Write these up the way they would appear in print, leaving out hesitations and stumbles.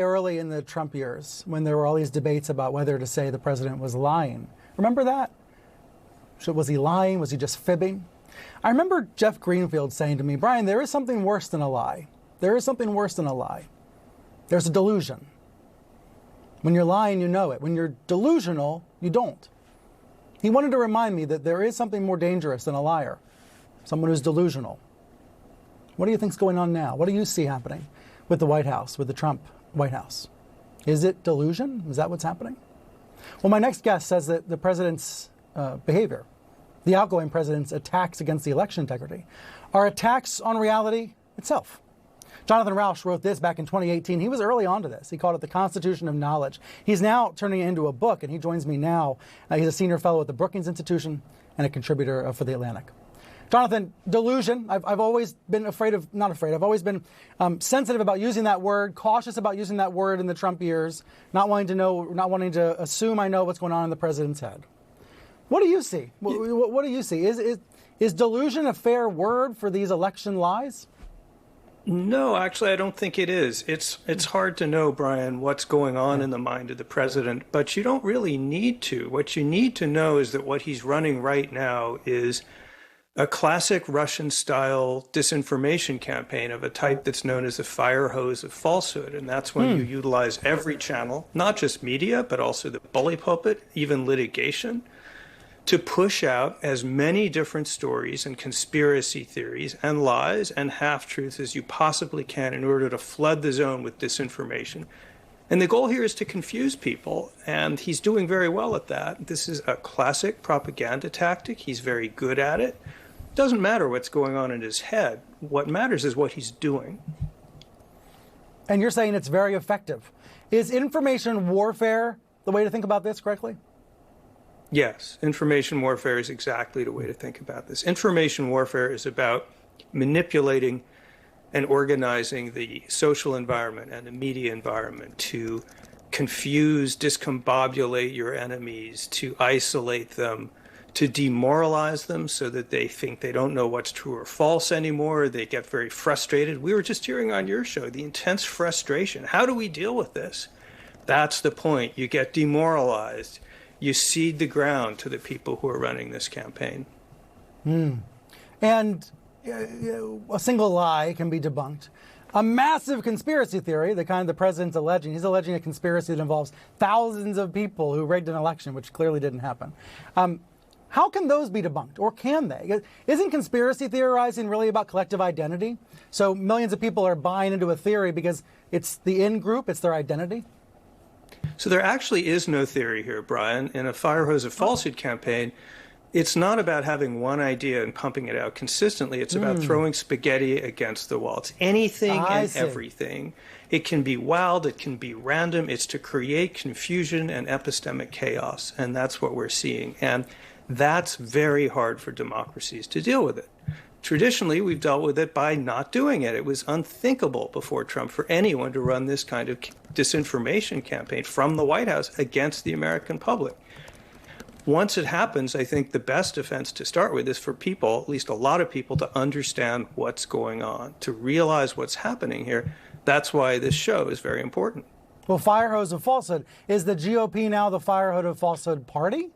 early in the Trump years when there were all these debates about whether to say the president was lying. Remember that? So was he lying? Was he just fibbing? I remember Jeff Greenfield saying to me, Brian, there is something worse than a lie. There is something worse than a lie. There's a delusion. When you're lying, you know it. When you're delusional, you don't. He wanted to remind me that there is something more dangerous than a liar, someone who's delusional. What do you think's going on now? What do you see happening with the White House, with the Trump White House? Is it delusion? Is that what's happening? Well, my next guest says that the president's behavior, the outgoing president's attacks against the election integrity, are attacks on reality itself. Jonathan Rauch wrote this back in 2018. He was early on to this. He called it the Constitution of Knowledge. He's now turning it into a book, and he joins me now. He's a senior fellow at the Brookings Institution and a contributor for The Atlantic. Jonathan, delusion. I've always been I've always been sensitive about using that word, cautious about using that word in the Trump years, not wanting to assume I know what's going on in the president's head. What do you see? What do you see? Is delusion a fair word for these election lies? No, actually, I don't think it is. It's hard to know, Brian, what's going on in the mind of the president, but you don't really need to. What you need to know is that what he's running right now is a classic Russian-style disinformation campaign of a type that's known as the Firehose of falsehood. And that's when you utilize every channel, not just media, but also the bully pulpit, even litigation, to push out as many different stories and conspiracy theories and lies and half-truths as you possibly can in order to flood the zone with disinformation. And the goal here is to confuse people, and he's doing very well at that. This is a classic propaganda tactic. He's very good at it. It doesn't matter what's going on in his head. What matters is what he's doing. And you're saying it's very effective. Is information warfare the way to think about this correctly? Yes, information warfare is exactly the way to think about this. Information warfare is about manipulating and organizing the social environment and the media environment to confuse, discombobulate your enemies, to isolate them, to demoralize them so that they think they don't know what's true or false anymore. They get very frustrated. We were just hearing on your show the intense frustration. How do we deal with this? That's the point. You get demoralized. You cede the ground to the people who are running this campaign. And a single lie can be debunked. A massive conspiracy theory, the kind the president's alleging, he's alleging a conspiracy that involves thousands of people who rigged an election, which clearly didn't happen. How can those be debunked, or can they? Isn't conspiracy theorizing really about collective identity? So millions of people are buying into a theory because it's the in-group, it's their identity? So there actually is no theory here, Brian. In a Firehose of falsehood campaign, it's not about having one idea and pumping it out consistently. It's about throwing spaghetti against the wall. It's anything and everything. It can be wild. It can be random. It's to create confusion and epistemic chaos. And that's what we're seeing. And that's very hard for democracies to deal with it. Traditionally, we've dealt with it by not doing it. It was unthinkable before Trump for anyone to run this kind of disinformation campaign from the White House against the American public. Once it happens, I think the best defense to start with is for people, at least a lot of people, to understand what's going on, to realize what's happening here. That's why this show is very important. Well, Firehose of falsehood. Is the GOP now the Firehose of falsehood party?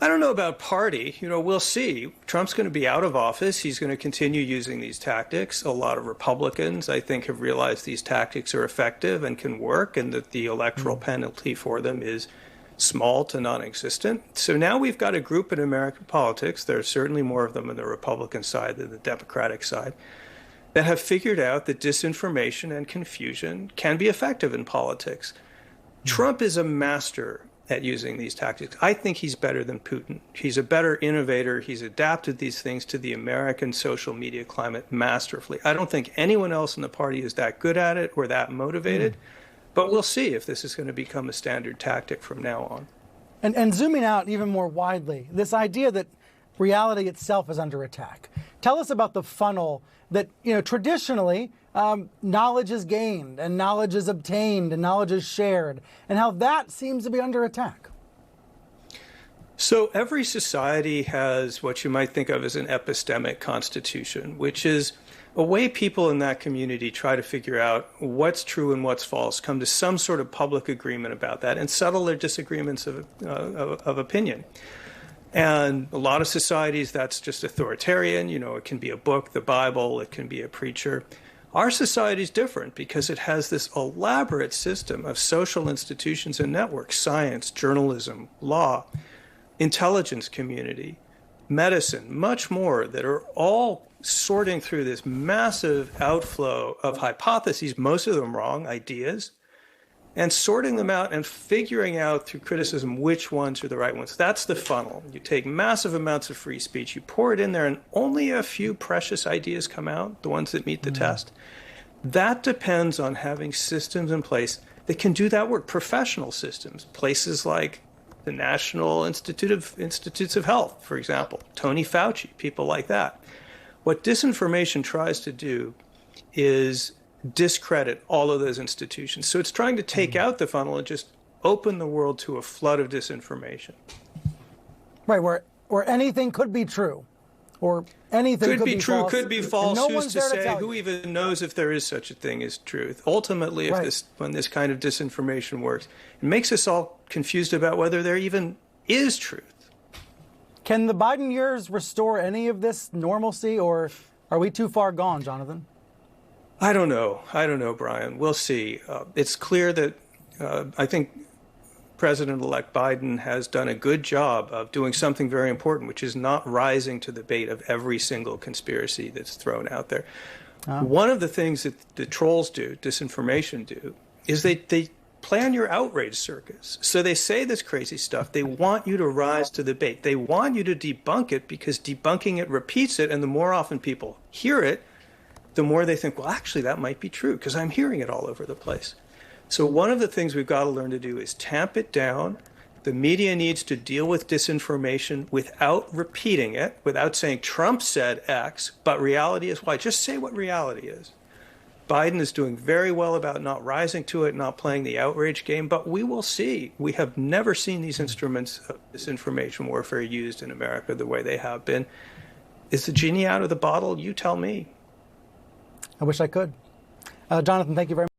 I don't know about party. We'll see. Trump's going to be out of office. He's going to continue using these tactics. A lot of Republicans, I think, have realized these tactics are effective and can work, and that the electoral penalty for them is small to non-existent. So now we've got a group in American politics, there are certainly more of them on the Republican side than the Democratic side, that have figured out that disinformation and confusion can be effective in politics. Trump is a master at using these tactics. I think he's better than Putin. He's a better innovator. He's adapted these things to the American social media climate masterfully. I don't think anyone else in the party is that good at it or that motivated, but we'll see if this is going to become a standard tactic from now on. And zooming out even more widely, this idea that reality itself is under attack. Tell us about the funnel that, traditionally knowledge is gained and knowledge is obtained and knowledge is shared, and how that seems to be under attack. So every society has what you might think of as an epistemic constitution, which is a way people in that community try to figure out what's true and what's false, come to some sort of public agreement about that, and settle their disagreements of opinion. And a lot of societies, that's just authoritarian. It can be a book, the Bible, it can be a preacher. Our society is different because it has this elaborate system of social institutions and networks, science, journalism, law, intelligence community, medicine, much more, that are all sorting through this massive outflow of hypotheses, most of them wrong, ideas, and sorting them out and figuring out through criticism which ones are the right ones. That's the funnel. You take massive amounts of free speech, you pour it in there, and only a few precious ideas come out, the ones that meet the test. That depends on having systems in place that can do that work, professional systems, places like the National Institutes of Health, for example, Tony Fauci, people like that. What disinformation tries to do is discredit all of those institutions. So it's trying to take out the funnel and just open the world to a flood of disinformation. Right, where anything could be true, or anything could be true, false, could be false. Who's to say? Who even knows if there is such a thing as truth? Ultimately, when this kind of disinformation works, it makes us all confused about whether there even is truth. Can the Biden years restore any of this normalcy, or are we too far gone, Jonathan? I don't know, Brian. We'll see. It's clear that I think President-elect Biden has done a good job of doing something very important, which is not rising to the bait of every single conspiracy that's thrown out there. One of the things that the trolls do, disinformation do, is they plan your outrage circus. So they say this crazy stuff. They want you to rise to the bait. They want you to debunk it because debunking it repeats it, and the more often people hear it, the more they think, well, actually, that might be true because I'm hearing it all over the place. So one of the things we've got to learn to do is tamp it down. The media needs to deal with disinformation without repeating it, without saying Trump said X, but reality is Y. Just say what reality is. Biden is doing very well about not rising to it, not playing the outrage game, but we will see. We have never seen these instruments of disinformation warfare used in America the way they have been. Is the genie out of the bottle? You tell me. I wish I could. Jonathan, thank you very much.